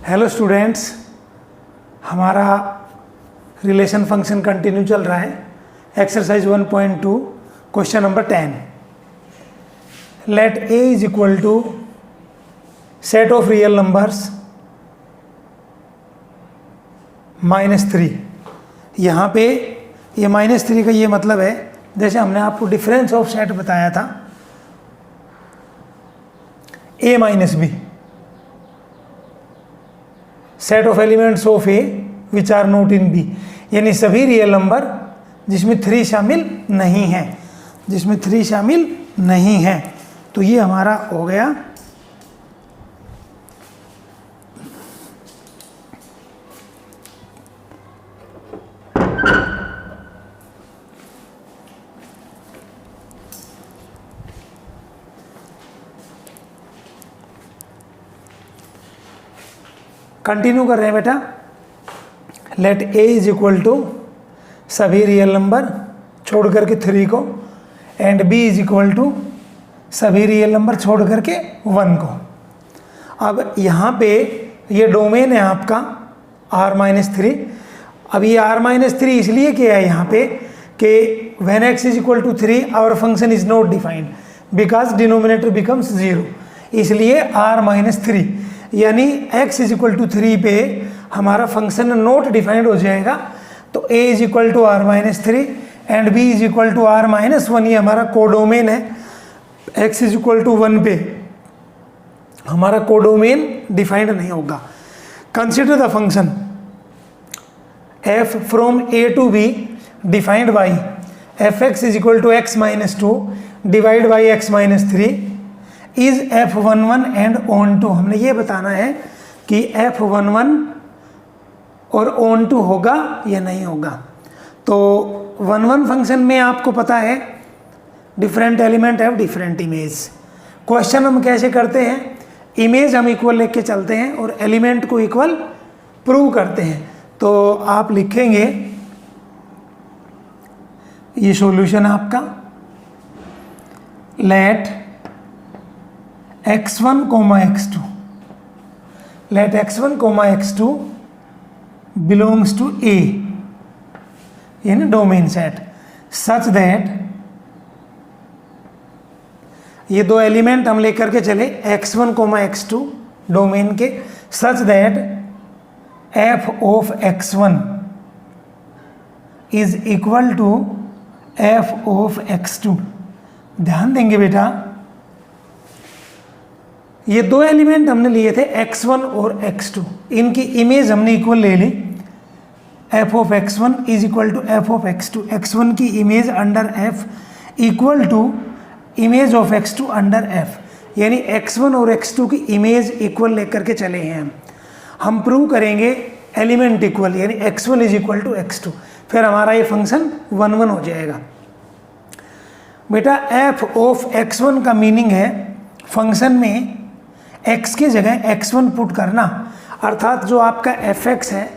Hello students, हमारा relation function continue चल रहा है। Exercise 1.2 question number 10। Let a is equal to set of real numbers -3। यहाँ पे ये -3 का ये मतलब है, जैसे हमने आपको डिफरेंस ऑफ सेट बताया था a minus B, set of elements of A which are not in B, यानी सभी रियल नंबर जिसमें 3 शामिल नहीं है, जिसमें 3 शामिल नहीं है। तो ये हमारा हो गया कंटिन्यू कर रहे हैं बेटा। Let a is equal to सभी रियल नंबर छोड़ करके 3 को, and b is equal to सभी रियल नंबर छोड़ करके 1 को। अब यहाँ पे ये डोमेन है आपका r-3। अब ये r-3 इसलिए किया है यहाँ पे कि when x is equal to 3 our function is not defined because denominator becomes 0, इसलिए r-3 यानी x इज इक्वल टू 3 पे हमारा फंक्शन नोट डिफाइंड हो जाएगा। तो a is equal to r-3 and b is equal to r-1, ये हमारा codomain है। x इज इक्वल टू 1 पे हमारा कोडोमेन डिफाइंड नहीं होगा। Consider the function f from a to b defined by fx is equal to x-2 divide by x-3 is f11 and on2। हमने ये बताना है कि f11 और on2 होगा या नहीं होगा। तो 1 फंक्शन में आपको पता है different element have different image. Question हम कैसे करते हैं, इमेज हम इक्वल लेके चलते हैं और एलिमेंट को इक्वल प्रूव करते हैं। तो आप लिखेंगे, ये सॉल्यूशन आपका, late x1, x2, let x1, x2 belongs to A in domain set such that, ये दो एलिमेंट हम लेकर के चले x1, x2 डोमेन के, such that f of x1 is equal to f of x2। ध्यान देंगे बेटा, ये दो एलिमेंट हमने लिए थे x1 और x2, इनकी इमेज हमने इक्वल ले ली। f of x1 is equal to f of x2, x1 की image under f equal to image of x2 under f, यानी x1 और x2 की इमेज इक्वल लेकर के चले हैं। हम प्रूव करेंगे एलिमेंट इक्वल, यानी x1 is equal to x2, फिर हमारा ये फंक्शन 1 हो जाएगा। बेटा f ऑफ x1 का मीनिंग है फंक्शन में x की जगह x1 पुट करना, अर्थात जो आपका fx है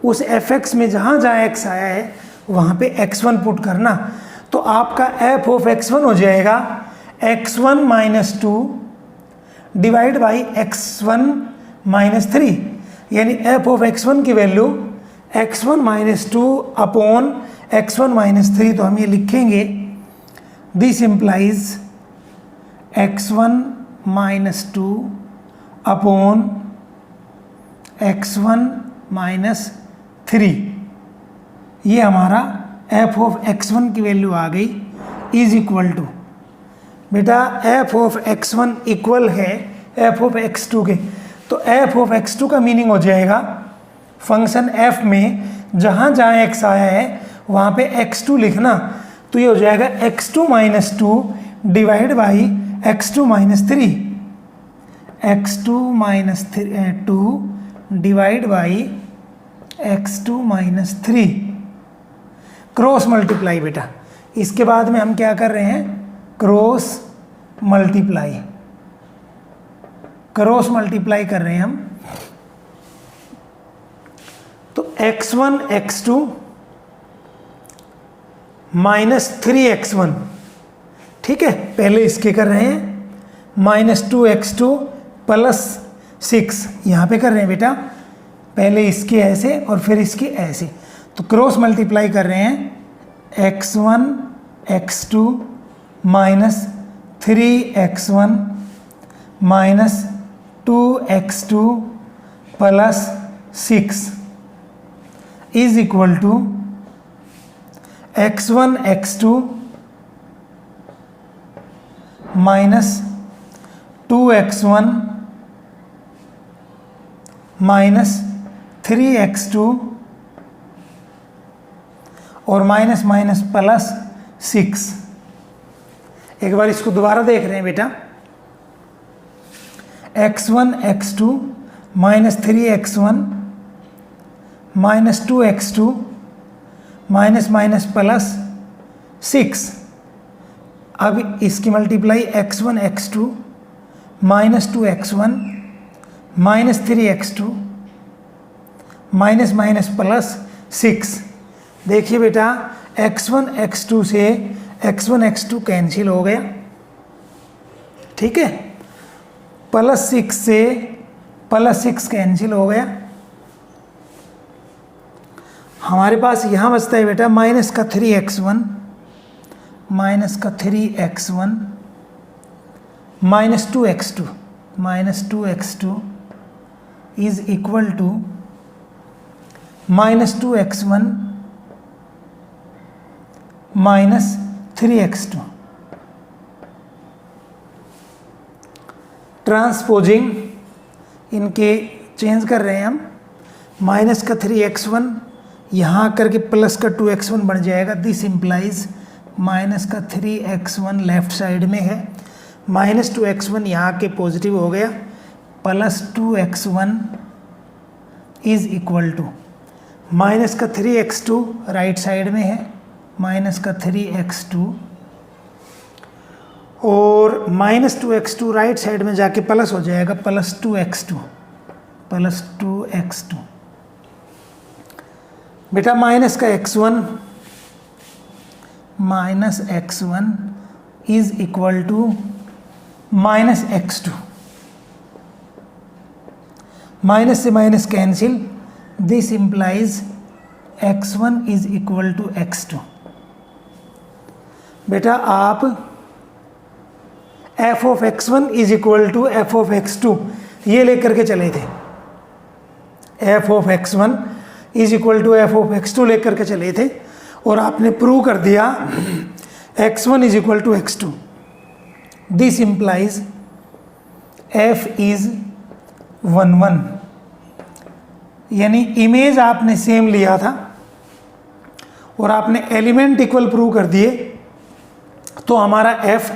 उस fx में जहाँ जहाँ x आया है वहाँ पे x1 पुट करना। तो आपका f ऑफ x1 हो जाएगा x1-2 डिवाइड बाई x1-3, यानी f ऑफ x1 की वैल्यू x1-2 अपॉन x1-3। तो हम ये लिखेंगे, this implies x1-2 upon x1-3। ये हमारा f ऑफ x1 की वैल्यू आ गई, इज इक्वल टू, बेटा f ऑफ x1 इक्वल है f ऑफ x2 के। तो f ऑफ x2 का मीनिंग हो जाएगा फंक्शन f में जहाँ जहाँ x आया है वहाँ पे x2 लिखना। तो ये हो जाएगा x2-2 divide by x2-3, x2-2 divide by x2-3, cross multiply. बेटा इसके बाद में हम क्या कर रहे हैं, क्रॉस मल्टीप्लाई कर रहे हैं हम। तो x1 x2 -3x1, ठीक है, पहले इसके कर रहे हैं, -2x2 प्लस 6 यहाँ पे कर रहे हैं बेटा, पहले इसके ऐसे और फिर इसके ऐसे, तो क्रॉस मल्टीप्लाई कर रहे हैं x1 x2 minus 3x1 minus 2x2 plus 6 is equal to x1 x2 minus 2x1 minus 3x2 और माइनस माइनस प्लस 6। एक बार इसको दोबारा देख रहे हैं बेटा, x1 x2 minus 3x1 minus 2x2 minus minus plus 6। अब इसकी multiply x1 x2 minus 2x1 minus 3x2 minus minus plus 6। देखिए बेटा x1 x2 से x1 x2 कैंसिल हो गया, ठीक है, प्लस 6 से प्लस 6 कैंसिल हो गया, हमारे पास यहाँ बचता है बेटा माइनस का 3x1 माइनस का 3x1 minus 2x2 is equal to minus 2x1 minus 3x2। Transposing इनके चेंज कर रहे हैं हम, माइनस का 3x1 यहाँ आकर के प्लस का 2x1 बन जाएगा, दिस इम्प्लाइज माइनस का 3x1 लेफ्ट साइड में है, माइनस 2x1 यहाँ के पॉजिटिव हो गया, plus 2x1 is equal to minus का 3x2 राइट साइड में है, माइनस का 3x2 और माइनस 2x2 राइट साइड में जाके प्लस हो जाएगा, प्लस 2x2 बेटा माइनस का x1 is equal to minus x2, minus से minus cancel, this implies x1 is equal to x2। बेटा आप f of x1 is equal to f of x2 ये लेकर के चले थे, f of x1 is equal to f of x2 लेकर के चले थे और आपने प्रूव कर दिया x1 is equal to x2। This implies f is 1 1, यानी इमेज आपने सेम लिया था और आपने एलिमेंट इक्वल प्रूव कर दिए, तो हमारा f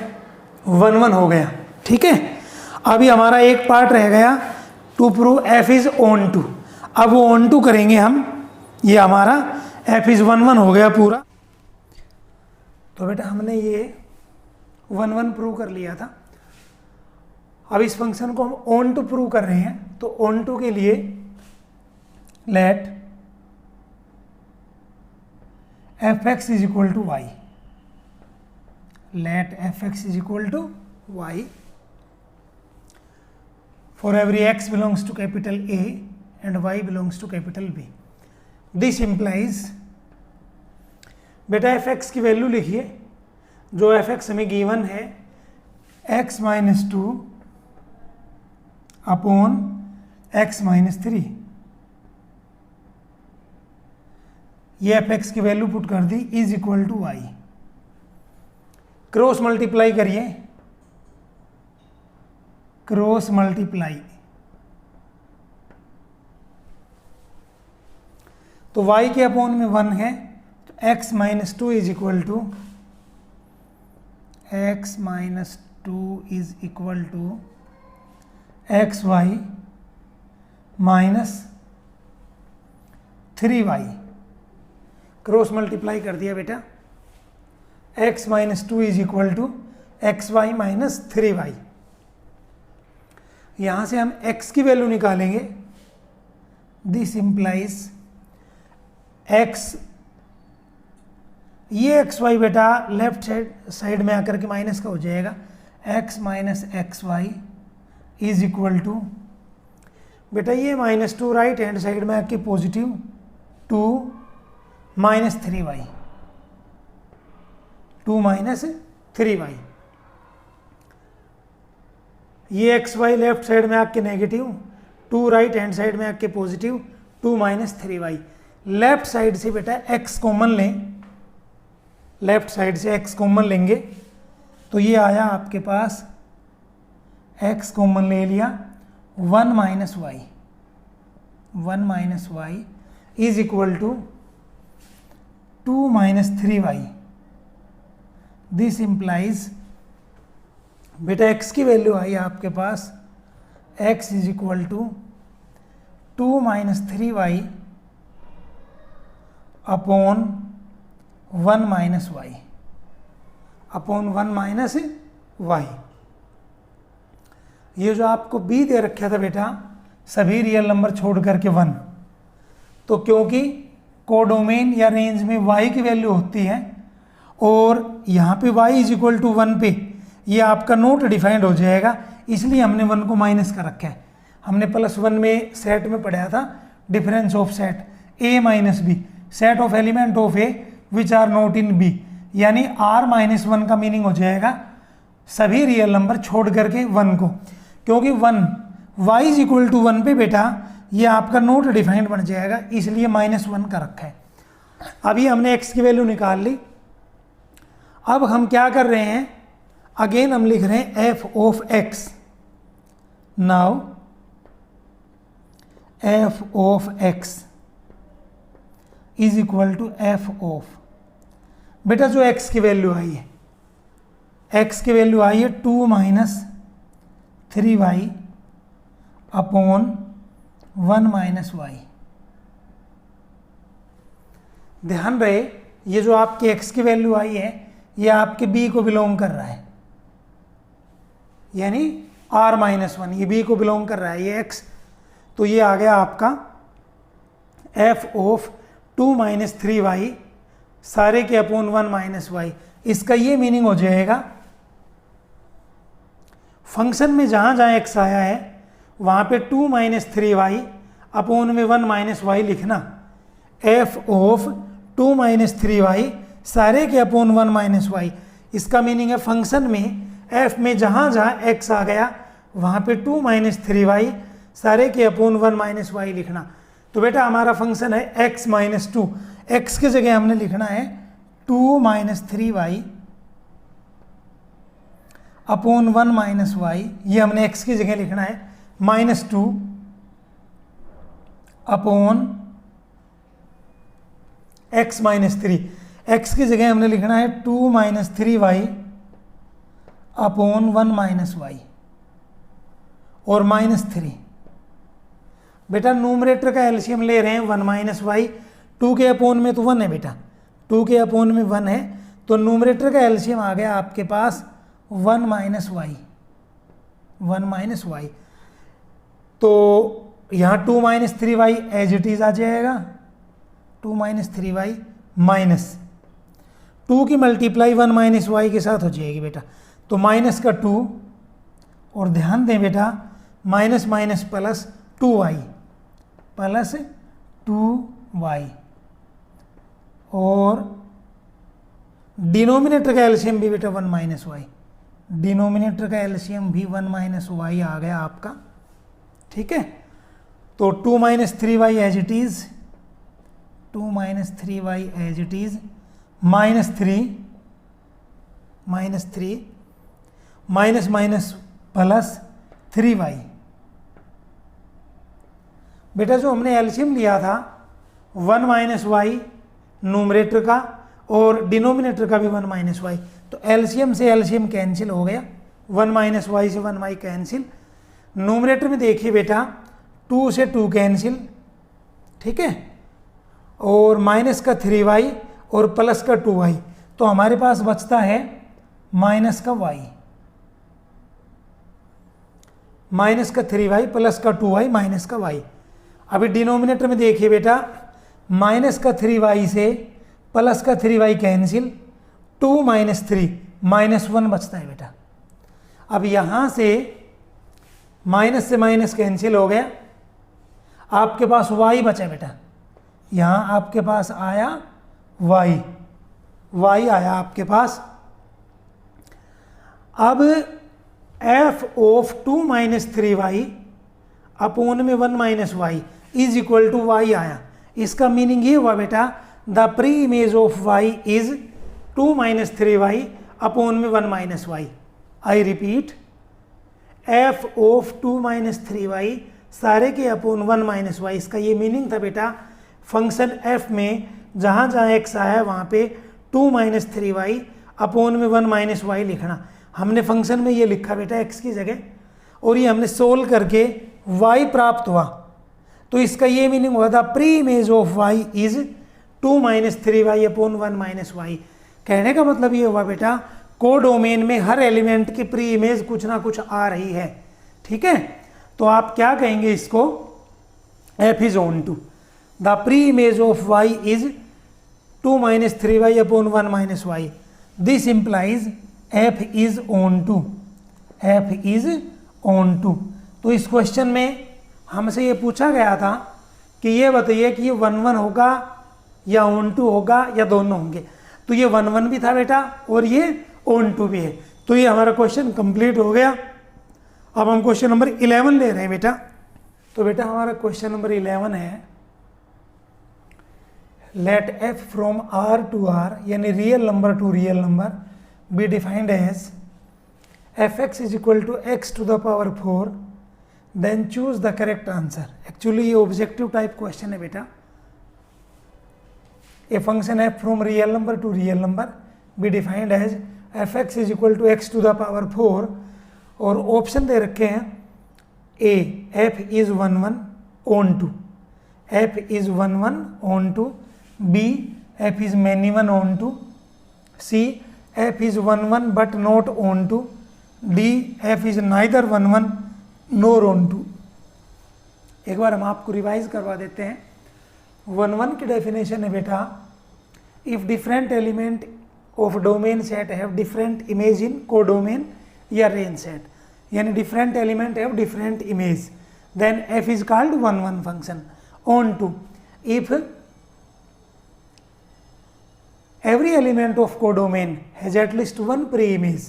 1 1 हो गया, ठीक है। अभी हमारा एक पार्ट रह गया to prove f is onto, अब वो ऑन टू करेंगे हम, ये हमारा f इज 1 1 हो गया पूरा। तो बेटा हमने ये 1 1 प्रूव कर लिया था, अब इस फंक्शन को हम ऑन टू प्रूव कर रहे हैं, तो ऑन टू के लिए let fx is equal to y, let fx is equal to y for every x belongs to capital A and y belongs to capital B. This implies बेटा fx की value लिखिए, जो fx हमें given है x minus 2 upon x minus 3, ये fx की value put कर दी is equal to y। Cross multiply करिए, क्रॉस मल्टीप्लाई, तो y के अपॉन में 1 है, तो x minus 2 is equal to x minus 2 is equal to x y minus 3y। Cross multiply कर दिया बेटा, x minus 2 is equal to x y minus 3y। यहाँ से हम x की वैल्यू निकालेंगे, दिस इम्प्लाइज x, ये एक्स वाई बेटा लेफ्ट साइड में आकर के माइनस का हो जाएगा, x minus x y is equal to बेटा ये -2 राइट हैंड साइड में आके पॉजिटिव 2 -3y 2 -3y, ये xy लेफ्ट साइड में आके नेगेटिव 2 राइट हैंड साइड में आके पॉजिटिव 2 -3y। लेफ्ट साइड से बेटा x कॉमन लें, लेफ्ट साइड से x कॉमन लेंगे तो ये आया आपके पास, x कॉमन ले लिया 1 -y, 1 -y is equal to 2 -3y। This implies बेटा x की वैल्यू आई आपके पास, x is equal to 2 -3y upon 1 -y upon 1 -y। ये जो आपको b दे रखा था बेटा सभी रियल नंबर छोड़ करके 1, तो क्योंकि कोडोमेन या रेंज में y की वैल्यू होती है और यहाँ पे y इज इक्वल टू 1 पे ये आपका नोट डिफाइंड हो जाएगा, इसलिए हमने 1 को माइनस कर रखा है। हमने +1 में सेट में पढ़ा था difference of set a minus B, set of element of a which are not in b, यानी r-1 का मीनिंग हो जाएगा सभी रियल नंबर छोड़ करके 1 को, क्योंकि 1 y इज इक्वल टू 1 पे बेटा ये आपका नोट डिफाइंड बन जाएगा, इसलिए -1 का रखा है। अभी हमने x की वैल्यू निकाल ली। अब हम क्या कर रहे हैं, अगेन हम लिख रहे हैं f of x। Now f of x is equal to f of, बेटा जो x की वैल्यू आई है, x की वैल्यू आई है 2 -3y अपॉन 1 -y। ध्यान रहे ये जो आपकी x की वैल्यू आई है ये आपके b को बिलोंग कर रहा है, यानी r-1 ये b को बिलोंग कर रहा है ये x, तो ये आ गया आपका f ऑफ 2 -3y सारे के अपॉन 1 -y। इसका ये मीनिंग हो जाएगा फंक्शन में जहाँ जहाँ x आया है वहाँ पे 2 -3y अपॉन में 1 -y लिखना, f ऑफ 2 -3y सारे के अपॉन 1 -y। इसका मीनिंग है फंक्शन में f में जहाँ जहाँ x आ गया वहाँ पे 2 -3y सारे के अपॉन 1 -y लिखना। तो बेटा हमारा फंक्शन है x -2, x की जगह हमने लिखना है 2 -3y अपॉन 1 -y, ये हमने x की जगह लिखना है -2 अपॉन x -3, x की जगह हमने लिखना है 2 -3y अपॉन 1 -y और -3। बेटा न्यूमरेटर का एलसीएम ले रहे हैं 1 -y, 2 के अपॉन में तो 1 है बेटा, 2 के अपॉन में 1 है, तो न्यूमरेटर का एलसीएम आ गया आपके पास 1 -y, 1 -y। तो यहाँ 2 -3y एज इट इज आ जाएगा, 2 -3y माइनस 2 की मल्टीप्लाई 1 -y के साथ हो जाएगी बेटा, तो माइनस का 2, और ध्यान दें बेटा minus minus plus 2y plus 2y, और डिनोमिनेटर का एलसीएम भी बेटा 1 -y, डिनोमिनेटर का एलसीएम भी 1 -y आ गया आपका, ठीक है। तो 2 -3y as it is, 2 -3y as it is, -3 minus minus plus 3y। बेटा जो हमने एलसीएम लिया था 1 -y न्यूमरेटर का और डिनोमिनेटर का भी 1 -y, तो एलसीएम से एलसीएम कैंसिल हो गया, 1 -y से 1y कैंसिल। न्यूमरेटर में देखिए बेटा 2 से 2 कैंसिल, ठीक है, और माइनस का 3y और प्लस का 2y, तो हमारे पास बचता है माइनस का y, माइनस का 3y प्लस का 2y माइनस का y। अभी डिनोमिनेटर में देखिए बेटा माइनस का 3y से प्लस का 3y कैंसिल, 2 - 3 -1 बचता है बेटा। अब यहाँ से माइनस कैंसिल हो गया, आपके पास y बचा बेटा, यहाँ आपके पास आया y आया आपके पास। अब f of 2 minus 3y upon में 1 minus y is equal to y आया। इसका मीनिंग ये हुआ बेटा, the pre image of y is 2 minus 3y upon में 1 minus y. I repeat, f of 2 minus 3y सारे के अपोन 1 माइनस वाई। इसका ये मीनिंग था बेटा, फंक्शन f में जहाँ जहाँ x आया वहाँ पे 2 माइनस 3y अपोन में 1 माइनस वाई लिखना। हमने फंक्शन में ये लिखा बेटा x की जगह, और ये हमने सोल्व करके y प्राप्त हुआ। तो इसका ये मीनिंग हुआ था, pre image of y is 2 minus 3y upon 1 minus y. कहने का मतलब ये हुआ बेटा, कोडोमेन में हर एलिमेंट की प्री इमेज कुछ ना कुछ आ रही है। ठीक है, तो आप क्या कहेंगे इसको, f is onto the pre image of y is 2 minus 3y upon 1 minus y. This implies f is onto, f is onto. तो इस क्वेश्चन में हमसे ये पूछा गया था कि ये बताइए कि ये 1 होगा या ऑन टू होगा या दोनों होंगे। तो ये 1 भी था बेटा और ये ऑन टू भी है। तो ये हमारा क्वेश्चन कंप्लीट हो गया। अब हम क्वेश्चन नंबर 11 ले रहे हैं बेटा। तो बेटा हमारा क्वेश्चन नंबर 11 है, let f from r to r यानी real number to real number be defined as fx is equal to x to the power 4, then choose the correct answer. Actually ये ऑब्जेक्टिव टाइप क्वेश्चन है बेटा। A function f from real number to real number be defined as fx is equal to x to the power 4, और option दे रखे हैं, a f is 1 onto, f is 1 onto, b f is many 1 onto, c f is 1 but not onto, d f is neither 1 nor onto. एक बार हम आपको revise करवा देते हैं। 1 की डेफिनेशन है बेटा, if different element of domain set have different image in codomain या रेंज सेट, यानी different element have different image, then f is called 1 फंक्शन। Onto, if every element of codomain has at least one pre-image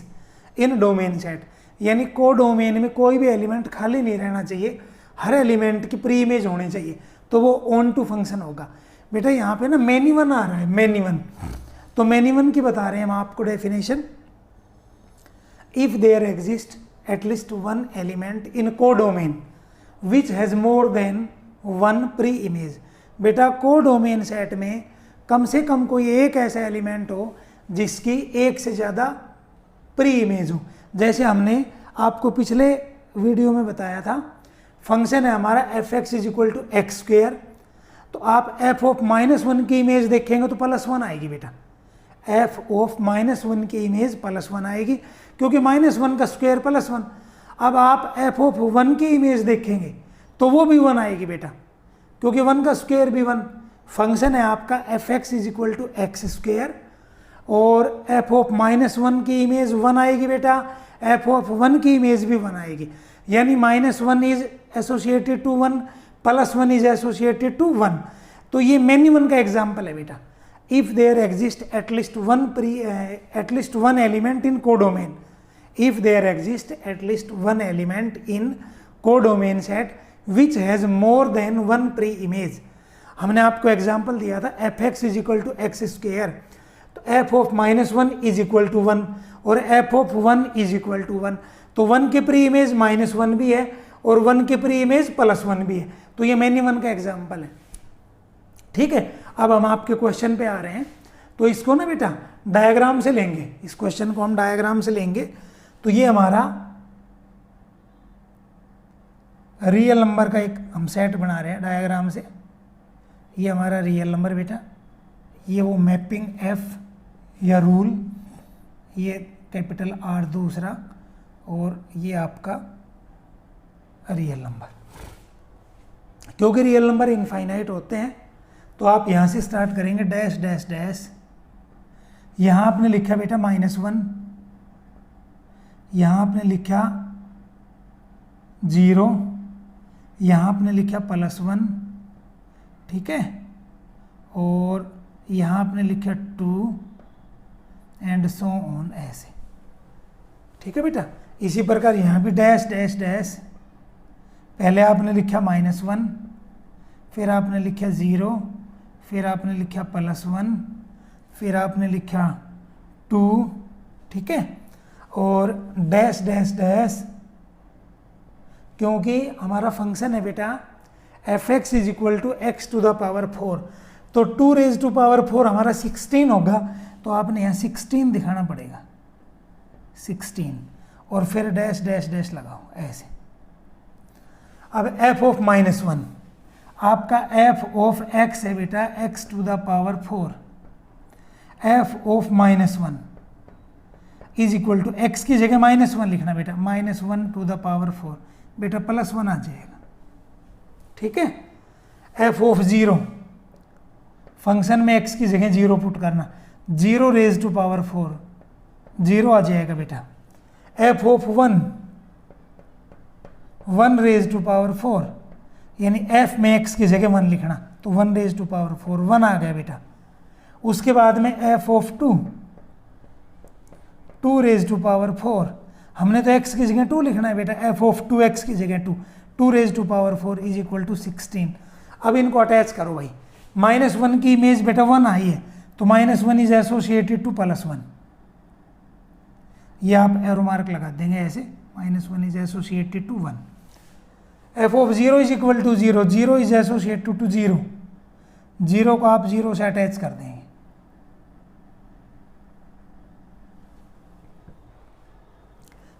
in domain set, यानी codomain में कोई भी element खाली नहीं रहना चाहिए, हर एलिमेंट की प्री इमेज होनी चाहिए, तो वो ऑन टू फंक्शन होगा। बेटा यहाँ पे ना मैनी 1 आ रहा है, मैनी 1, तो मैनी 1 की बता रहे हैं हम आपको definition. If there exist at least 1 element in codomain which has more than 1 pre image. बेटा कोडोमेन सेट में कम से कम कोई एक ऐसा एलिमेंट हो जिसकी एक से ज़्यादा प्री इमेज हो। जैसे हमने आपको पिछले वीडियो में बताया था, फंक्शन है हमारा fx is equal to x square, तो आप f ऑफ -1 की इमेज देखेंगे तो +1 आएगी बेटा, f ऑफ -1 की इमेज +1 आएगी, क्योंकि -1 का स्क्वायर +1। अब आप f ऑफ 1 की इमेज देखेंगे तो वो भी 1 आएगी बेटा, क्योंकि 1 का स्क्वायर भी 1। फंक्शन है आपका fx is equal to x square, और f ऑफ -1 की इमेज 1 आएगी बेटा, f ऑफ 1 की इमेज भी 1 आएगी, यानी -1 is associated to 1 +1 is associated to 1। तो ये मैनी 1 का एग्जाम्पल है बेटा। If there exist at least one element in codomain, if there exist at least 1 element in codomain set which has more than 1 pre image. हमने आपको एग्जाम्पल दिया था fx is equal to x square, तो f of -1 is equal to 1 और f of 1 is equal to 1। तो 1 के pre image -1 भी है और 1 के प्री इमेज +1 भी है, तो ये मैनी 1 का एग्जाम्पल है। ठीक है, अब हम आपके क्वेश्चन पे आ रहे हैं। तो इसको ना बेटा डायग्राम से लेंगे, इस क्वेश्चन को हम डायग्राम से लेंगे। तो ये हमारा रियल नंबर का एक हम सेट बना रहे हैं डायग्राम से। ये हमारा रियल नंबर बेटा, ये वो मैपिंग f या रूल, ये कैपिटल R दूसरा, और ये आपका रियल नंबर। क्योंकि रियल नंबर इनफाइनाइट होते हैं तो आप यहाँ से स्टार्ट करेंगे, डैश डैश डैश। यहाँ आपने लिखा बेटा -1, यहाँ आपने लिखा 0, यहाँ आपने लिखा +1, ठीक है, और यहाँ आपने लिखा 2 एंड सो ऑन, ऐसे, ठीक है बेटा। इसी प्रकार यहाँ भी डैश डैश डैश, पहले आपने लिखा -1, फिर आपने लिखा 0, फिर आपने लिखा +1, फिर आपने लिखा 2, ठीक है, और डैश डैश डैश, क्योंकि हमारा फंक्शन है बेटा f(x) = x⁴, तो 2⁴ हमारा 16 होगा, तो आपने यहाँ 16 दिखाना पड़ेगा, 16, और फिर डैश डैश डैश लगाओ ऐसे। अब f(-1), आपका f(x) है बेटा x⁴, f(-1) = x की जगह -1 लिखना बेटा, -1⁴, बेटा +1 आ जाएगा, ठीक है। f(0), फंक्शन में x की जगह 0 पुट करना, 0⁴, 0 आ जाएगा बेटा। f(1), 1⁴, यानी f में x की जगह 1 लिखना, तो 1⁴, 1 आ गया बेटा। उसके बाद में f(2), 2⁴, हमने तो x की जगह 2 लिखना है बेटा, f(2x) की जगह 2, 2⁴ = 16। अब इनको अटैच करो भाई, -1 की इमेज बेटा 1 आई है, तो -1 इज एसोसिएटेड टू +1, ये आप एरो मार्क लगा देंगे ऐसे, -1 is associated to 1। f(0) = 0, 0 is associated to 0, 0 को आप 0 से अटैच कर देंगे।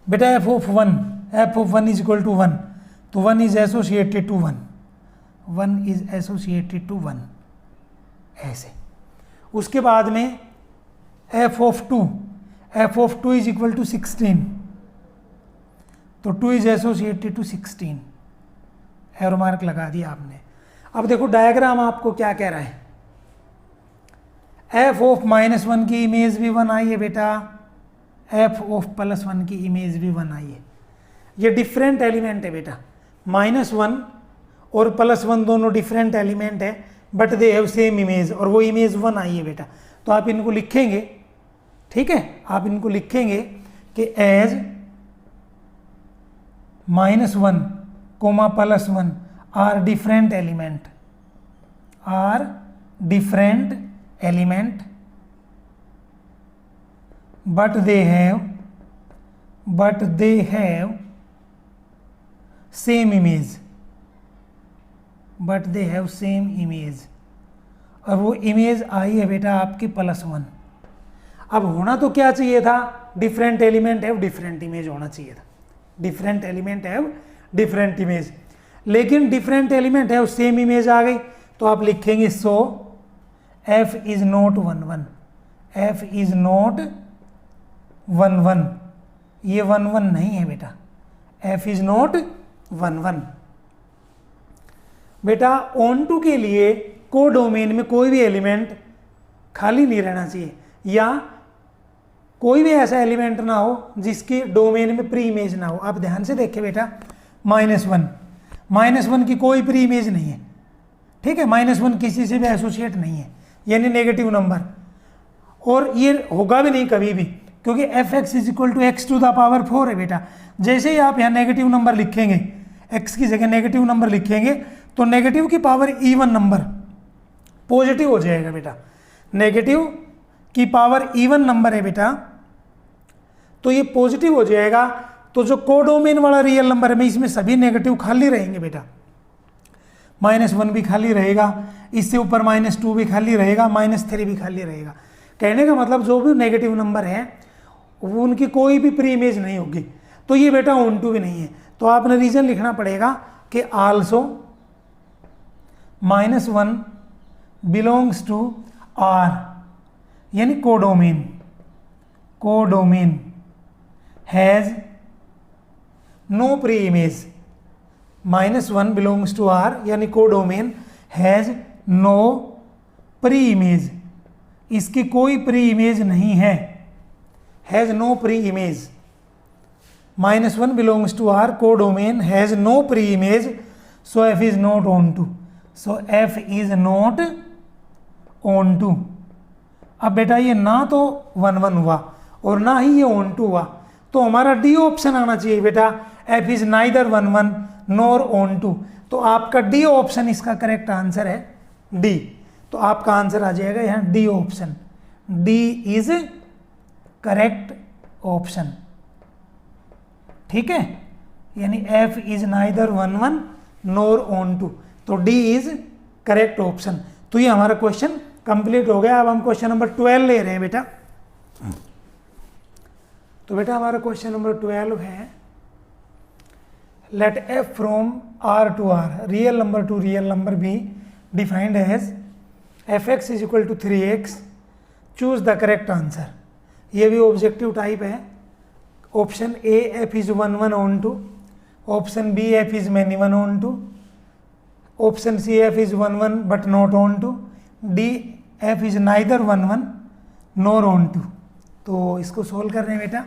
बेटा f(1) = 1, तो 1 is associated to 1, 1 is associated to 1, ऐसे। उसके बाद में f(2) = 16, तो 2 is associated to 16, arrow mark लगा दिया आपने। अब देखो डायग्राम आपको क्या कह रहा है, f(-1) की इमेज भी 1 आई है बेटा, f(+1) की इमेज भी 1 आई है। ये डिफरेंट एलिमेंट है बेटा, -1 और +1 दोनों डिफरेंट एलिमेंट है, but they have same image, और वो इमेज 1 आई है बेटा। तो आप इनको लिखेंगे, ठीक है, आप इनको लिखेंगे कि as -1, +1 are different element, but they have same image, और वो इमेज आई है बेटा आपकी +1। अब होना तो क्या चाहिए था, different element have different image होना चाहिए था, different element have different image, लेकिन different element have same image आ गई, तो आप लिखेंगे सो f is not 1 1, f is not 1 1, ये 1 1 नहीं है बेटा, f is not 1 1। बेटा ऑन टू के लिए कोडोमेन में कोई भी एलिमेंट खाली नहीं रहना चाहिए, या कोई भी ऐसा एलिमेंट ना हो जिसकी डोमेन में प्री इमेज ना हो। आप ध्यान से देखें बेटा, -1 की कोई प्री इमेज नहीं है, ठीक है, -1 किसी से भी एसोसिएट नहीं है, यानी नेगेटिव नंबर, और ये होगा भी नहीं कभी भी, क्योंकि f(x) = x⁴ है बेटा। जैसे ही आप यहाँ नेगेटिव नंबर लिखेंगे, x की जगह नेगेटिव नंबर लिखेंगे, तो नेगेटिव की पावर इवन नंबर पॉजिटिव हो जाएगा बेटा, नेगेटिव की पावर इवन नंबर है बेटा, तो ये पॉजिटिव हो जाएगा। तो जो कोडोमेन वाला रियल नंबर है, इसमें सभी नेगेटिव खाली रहेंगे बेटा, -1 भी खाली रहेगा, इससे ऊपर -2 भी खाली रहेगा, -3 भी खाली रहेगा। कहने का मतलब जो भी नेगेटिव नंबर है वो उनकी कोई भी प्री इमेज नहीं होगी, तो ये बेटा ऑन टू भी नहीं है। तो आपने रीजन लिखना पड़ेगा कि आल्सो -1 बिलोंग्स टू R, यानी codomain has no pre image, -1 belongs to R, यानी codomain has no pre image, इसकी कोई प्री इमेज नहीं है, has no pre image, -1 belongs to R, codomain has no pre image, so f is not onto, so f is not onto. अब बेटा ये ना तो 1 1 हुआ और ना ही ये ऑन टू हुआ, तो हमारा डी ऑप्शन आना चाहिए बेटा, f is neither 1 1 nor onto. तो आपका डी ऑप्शन इसका करेक्ट आंसर है डी। तो आपका आंसर आ जाएगा यहाँ D option, D is correct option. ठीक है, यानी f is neither 1 1 nor onto, तो डी इज करेक्ट ऑप्शन। तो ये हमारा क्वेश्चन कंप्लीट हो गया। अब हम क्वेश्चन नंबर 12 ले रहे हैं बेटा। तो बेटा हमारा क्वेश्चन नंबर 12 है, let f from R to R real number to real number be defined as f x is equal to 3x, choose the correct answer. ये भी ऑब्जेक्टिव टाइप है। Option A f is 1 1 onto, option B f is many 1 onto, option C f is 1 1 but not onto, D f is neither 1 1 nor onto. तो इसको solve कर रहे हैं बेटा।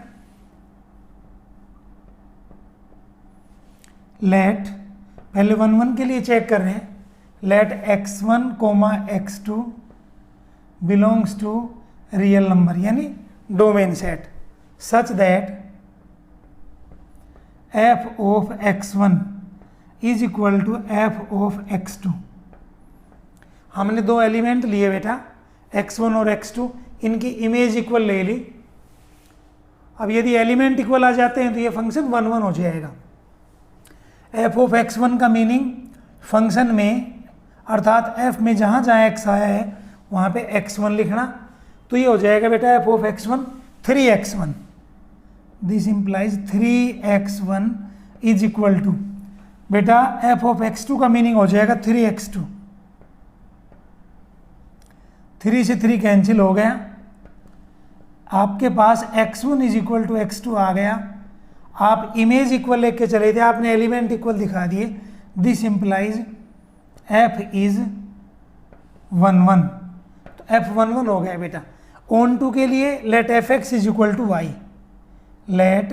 Late, पहले 1 1 के लिए चेक कर रहे हैं, let x1 comma x2 belongs to real number यानी domain set such that f of x1 is equal to f of x2। हमने दो एलिमेंट लिए बेटा x1 और x2, इनकी इमेज इक्वल ले ली। अब यदि एलिमेंट इक्वल आ जाते हैं तो ये फंक्शन 1 1 हो जाएगा। f ऑफ x1 का मीनिंग फंक्शन में अर्थात f में जहाँ जहाँ x आया है वहाँ पे x1 लिखना, तो ये हो जाएगा बेटा f of x1 3x1। This implies 3x1 is equal to बेटा f ऑफ x2 का मीनिंग हो जाएगा 3x2। 3 से 3 कैंसिल हो गया, आपके पास x1 is equal to x2 आ गया। आप इमेज इक्वल लेके चले थे, आपने एलिमेंट इक्वल दिखा दिए। दिस इंप्लाइज f इज 1 1, तो f 1 1 हो गया बेटा। ऑन टू के लिए let f x is equal to y, let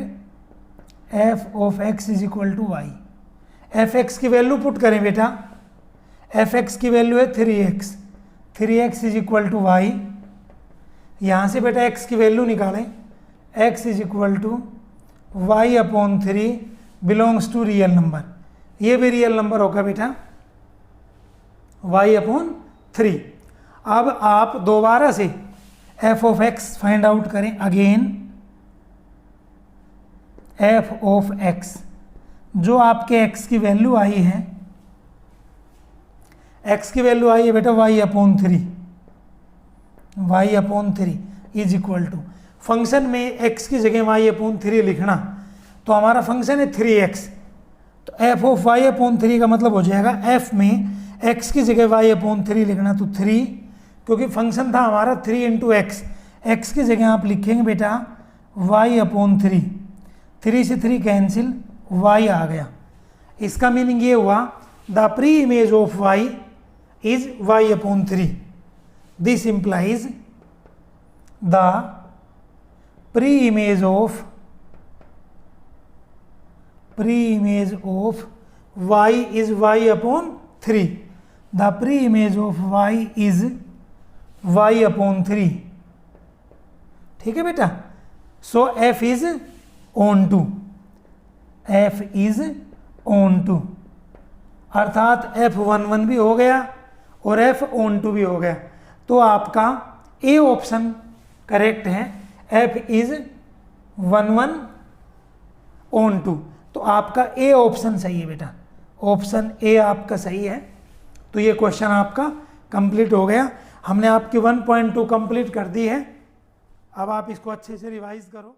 f of x is equal to y. F x की वैल्यू पुट करें बेटा, एफ एक्स की वैल्यू है 3x, 3x is equal to Y. यहाँ से बेटा x की वैल्यू निकालें, x is equal to y upon 3 belongs to real number. ये भी रियल नंबर होगा बेटा, y अपॉन 3। अब आप दोबारा से f of x find out करें। अगेन f ऑफ x, जो आपके x की वैल्यू आई है, x की वैल्यू आई है बेटा y upon 3, y upon 3 is equal to, function में x की जगह y अपॉन 3 लिखना, तो हमारा फंक्शन है 3x, तो f ऑफ y अपॉन 3 का मतलब हो जाएगा f में x की जगह y अपॉन 3 लिखना, तो 3, क्योंकि फंक्शन था हमारा 3 इंटू एक्स, एक्स की जगह आप लिखेंगे बेटा y अपॉन 3, 3 से 3 कैंसिल, y आ गया। इसका मीनिंग ये हुआ the pre image of y is y upon 3। This implies the pre image of y is y upon 3। The pre image of y is y upon 3। ठीक है बेटा। So f is onto, f is onto, अर्थात f 1 1 भी हो गया और f on to भी हो गया, तो आपका ए ऑप्शन करेक्ट है, f इज 1 1 ऑन टू। तो आपका ए ऑप्शन सही है बेटा, ऑप्शन ए आपका सही है। तो ये क्वेश्चन आपका कंप्लीट हो गया। हमने आपकी 1.2 कंप्लीट कर दी है। अब आप इसको अच्छे से रिवाइज करो।